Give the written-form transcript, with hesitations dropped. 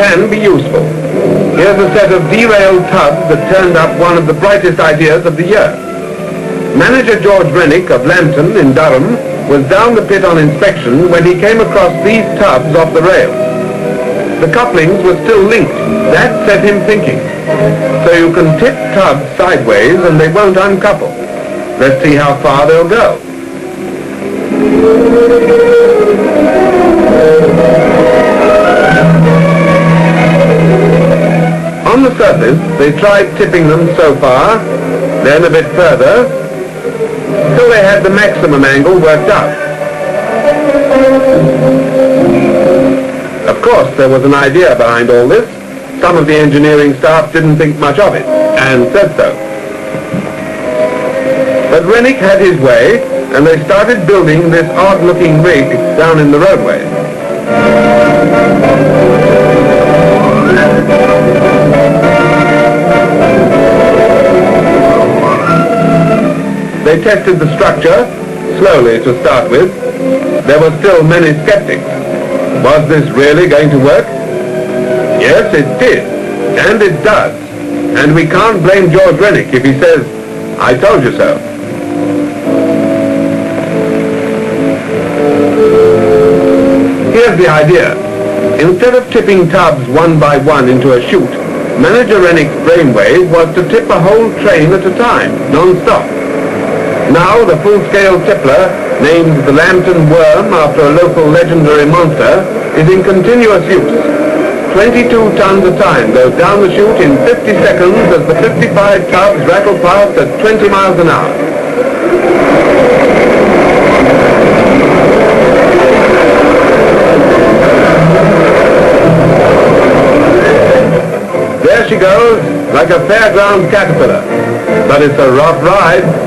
can be useful. Here's a set of derailed tubs that turned up one of the brightest ideas of the year. Manager George Rennick of Lambton in Durham was down the pit on inspection when he came across these tubs off the rails. The couplings were still linked. That set him thinking. So you can tip tubs sideways and they won't uncouple. Let's see how far they'll go. On the surface, they tried tipping them so far, then a bit further, till they had the maximum angle worked out. Of course, there was an idea behind all this. Some of the engineering staff didn't think much of it, and said so. But Rennick had his way, and they started building this odd-looking rig down in the roadway. They tested the structure, slowly to start with. There were still many skeptics. Was this really going to work? Yes, it did, and it does. And we can't blame George Rennick if he says, "I told you so." Here's the idea. Instead of tipping tubs one by one into a chute, Manager Rennick's brainwave was to tip a whole train at a time, non-stop. Now the full-scale tippler, named the Lambton Worm after a local legendary monster, is in continuous use. 22 tons a time goes down the chute in 50 seconds as the 55 tubs rattle past at 20 miles an hour. There she goes, like a fairground caterpillar. But it's a rough ride.